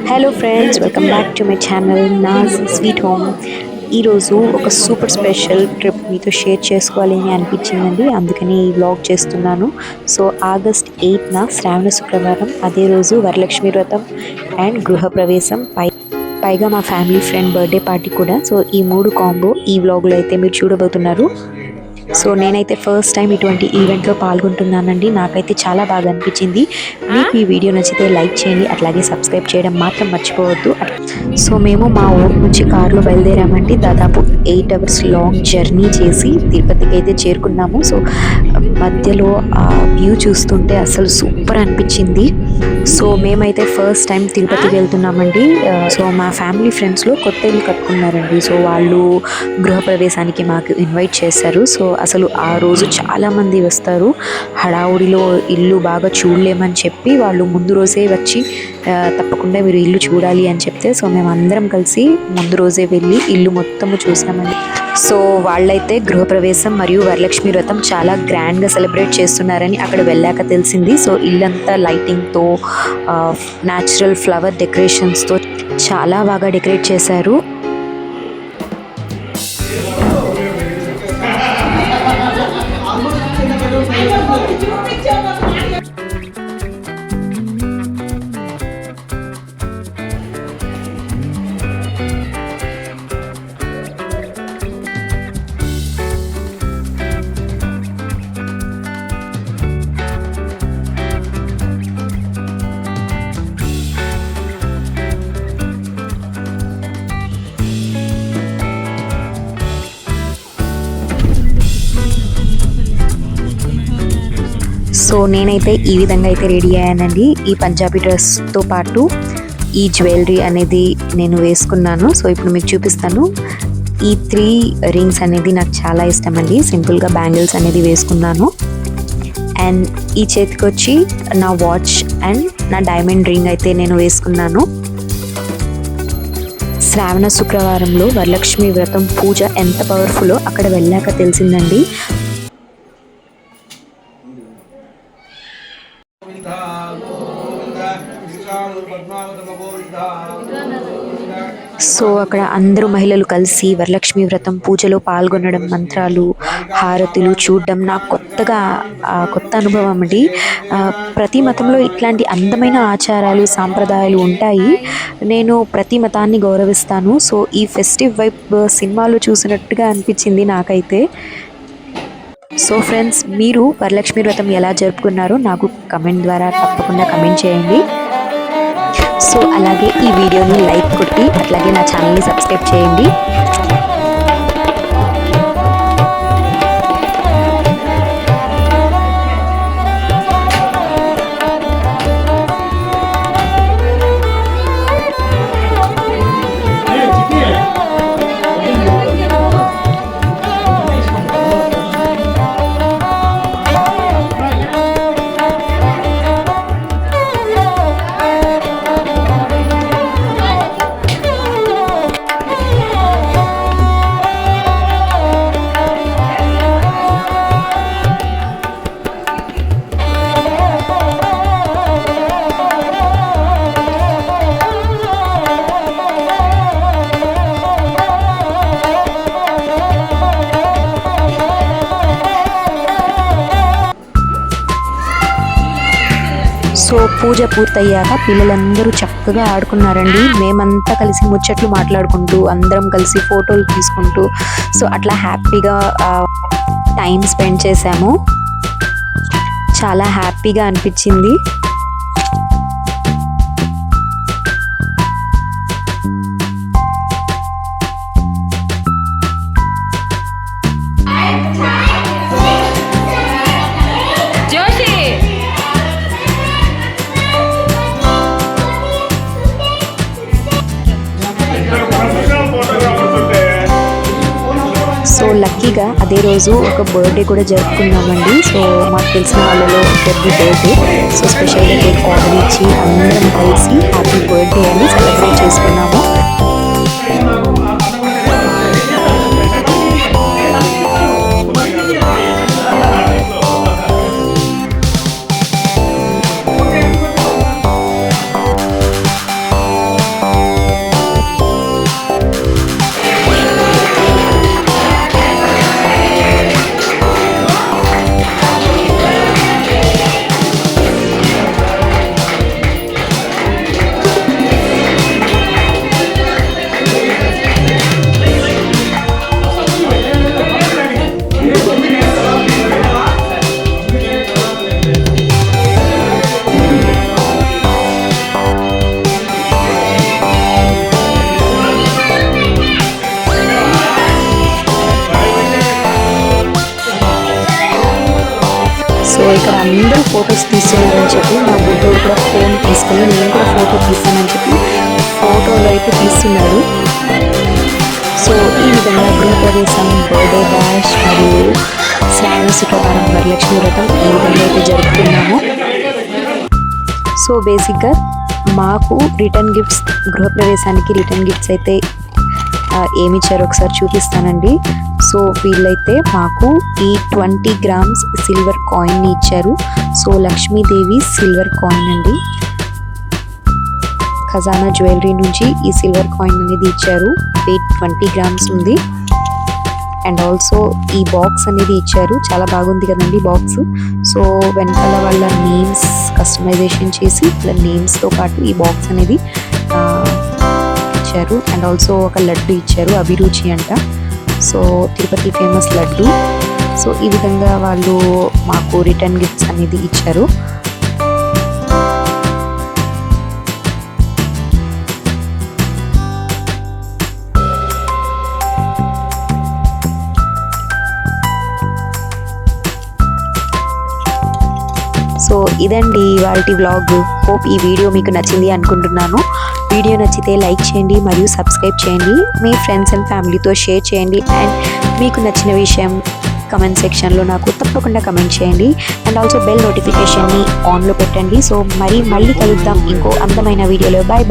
Hello friends, welcome back to my channel Naaz sweet home. ఈరోజు ఒక super special trip మీతో share చేసుకోవాలని అనిపించిందండి, అందుకని ఈ వ్లాగ్ చేస్తున్నాను. సో ఆగస్ట్ 8న శ్రావణ శుక్రవారం, అదే రోజు వరలక్ష్మి వ్రతం అండ్ గృహప్రవేశం, పైగా మా ఫ్యామిలీ ఫ్రెండ్ బర్త్డే పార్టీ కూడా. సో ఈ మూడు కాంబో ఈ వ్లాగ్లో అయితే మీరు చూడబోతున్నారు. సో నేనైతే ఫస్ట్ టైం ఇటువంటి ఈవెంట్లో పాల్గొంటున్నానండి. నాకైతే చాలా బాగా అనిపించింది. మీకు ఈ వీడియో నచ్చితే లైక్ చేయండి, అట్లాగే సబ్స్క్రైబ్ చేయడం మాత్రం మర్చిపోవద్దు. సో మేము మా ఊరు నుంచి కారులో బయలుదేరామండి. దాదాపు 8 అవర్స్ లాంగ్ జర్నీ చేసి తిరుపతికి అయితే చేరుకున్నాము. సో మధ్యలో ఆ వ్యూ చూస్తుంటే అసలు సూపర్ అనిపించింది. సో మేమైతే ఫస్ట్ టైం తిరుపతికి వెళ్తున్నామండి. సో మా ఫ్యామిలీ ఫ్రెండ్స్లో కొత్త ఇల్లు కట్టుకున్నారండి. సో వాళ్ళు గృహప్రవేశానికి మాకు ఇన్వైట్ చేశారు. సో అసలు ఆ రోజు చాలామంది వస్తారు. హడావుడిలో ఇల్లు బాగా చూడలేమని చెప్పి వాళ్ళు ముందు రోజే వచ్చి తప్పకుండా మీరు ఇల్లు చూడాలి అని చెప్తే, సో మేము అందరం కలిసి ముందు రోజే వెళ్ళి ఇల్లు మొత్తము చూసామండి. సో వాళ్ళైతే గృహప్రవేశం మరియు వరలక్ష్మి వ్రతం చాలా గ్రాండ్గా సెలబ్రేట్ చేస్తున్నారని అక్కడ వెళ్ళాక తెలిసింది. సో ఇల్లంతా లైటింగ్తో, న్యాచురల్ ఫ్లవర్ డెకరేషన్స్తో చాలా బాగా డెకరేట్ చేశారు. సో నేనైతే ఈ విధంగా అయితే రెడీ అయ్యానండి. ఈ పంజాబీ డ్రెస్తో పాటు ఈ జ్యువెలరీ అనేది నేను వేసుకున్నాను. సో ఇప్పుడు మీకు చూపిస్తాను. ఈ 3 రింగ్స్ అనేది నాకు చాలా ఇష్టం అండి. సింపుల్గా బ్యాంగిల్స్ అనేది వేసుకున్నాను. అండ్ ఈ చేతికి వచ్చి నా వాచ్ అండ్ నా డైమండ్ రింగ్ అయితే నేను వేసుకున్నాను. శ్రావణ శుక్రవారంలో వరలక్ష్మి వ్రతం పూజ ఎంత పవర్ఫుల్లో అక్కడ వెళ్ళాక తెలిసిందండి. సో అక్కడ అందరూ మహిళలు కలిసి వరలక్ష్మి వ్రతం పూజలో పాల్గొనడం, మంత్రాలు, హారతులు చూడడం నాకు కొత్త అనుభవం అండి. ప్రతి మతంలో ఇట్లాంటి అందమైన ఆచారాలు, సాంప్రదాయాలు ఉంటాయి. నేను ప్రతి మతాన్ని గౌరవిస్తాను. సో ఈ ఫెస్టివ్ వైబ్ సినిమాలో చూసినట్టుగా అనిపించింది నాకైతే. సో ఫ్రెండ్స్, మీరు వరలక్ష్మి వ్రతం ఎలా జరుపుకున్నారో నాకు కమెంట్ ద్వారా తప్పకుండా కమెంట్ చేయండి. సో అలాగే ఈ వీడియోని లైక్ కొట్టి అట్లాగే నా ఛానల్ని సబ్స్క్రైబ్ చేయండి. సో పూజ పూర్తయ్యాక పిల్లలందరూ చక్కగా ఆడుకున్నారండి. మేమంతా కలిసి ముచ్చట్లు మాట్లాడుకుంటూ, అందరం కలిసి ఫోటోలు తీసుకుంటూ, సో అట్లా హ్యాపీగా టైం స్పెండ్ చేసాము. చాలా హ్యాపీగా అనిపించింది. సో లక్కీగా అదే రోజు ఒక బర్త్డే కూడా జరుపుకున్నామండి. సో మాకు తెలిసిన వాళ్ళలో ఒకరి బర్త్డే. సో స్పెషల్గా కేక్ ఆర్డర్ ఇచ్చి అందరం కలిసి హ్యాపీ బర్త్డే అని సెలబ్రేట్ చేసుకున్నాము. ఫొటోస్ తీస్తున్నారని చెప్పి మా బుడ్డోడు కూడా ఫోన్ తీసుకుని నేను కూడా ఫోటో తీస్తానని చెప్పి ఫోటోలో అయితే తీస్తున్నాడు. సో ఈ విధంగా గృహప్రవేశం, బర్త్డే బ్యాష్ మరియు శ్రావణ శుక్రవారం వరలక్ష్మి వ్రతం ఈ విధంగా అయితే జరుపుకున్నాము. సో బేసిక్గా మాకు రిటర్న్ గిఫ్ట్స్, గృహప్రవేశానికి రిటర్న్ గిఫ్ట్స్ అయితే ఏమి ఇచ్చారో ఒకసారి చూపిస్తానండి. సో వీళ్ళైతే మాకు ఈ 20 grams సిల్వర్ కాయిన్ని ఇచ్చారు. సో లక్ష్మీదేవి సిల్వర్ కాయిన్ అండి. ఖజానా జ్యువెలరీ నుంచి ఈ సిల్వర్ కాయిన్ అనేది ఇచ్చారు. వెయిట్ 20 grams ఉంది. అండ్ ఆల్సో ఈ బాక్స్ అనేది ఇచ్చారు. చాలా బాగుంది కదండి బాక్స్. సో వెనకాల వాళ్ళ నేమ్స్ కస్టమైజేషన్ చేసి వాళ్ళ నేమ్స్తో పాటు ఈ బాక్స్ అనేది ఇచ్చారు. అండ్ ఆల్సో ఒక లడ్డు ఇచ్చారు, అభిరుచి అంట. So Tirupati famous laddu. So ఈ విధంగా వాళ్ళు మాకు రిటర్న్ గిఫ్ట్స్ అనేది ఇచ్చారు. సో ఇదండి వాటి వ్లాగ్. హోప్ ఈ వీడియో మీకు నచ్చింది అనుకుంటున్నాను. వీడియో నచ్చితే లైక్ చేయండి మరియు సబ్స్క్రైబ్ చేయండి. మీ ఫ్రెండ్స్ అండ్ ఫ్యామిలీతో షేర్ చేయండి. అండ్ మీకు నచ్చిన విషయం కమెంట్ సెక్షన్లో నాకు తప్పకుండా కమెంట్ చేయండి. అండ్ ఆల్సో బెల్ నోటిఫికేషన్ని ఆన్లో పెట్టండి. సో మళ్ళీ కలుద్దాం ఇంకో అందమైన వీడియోలో. బాయ్.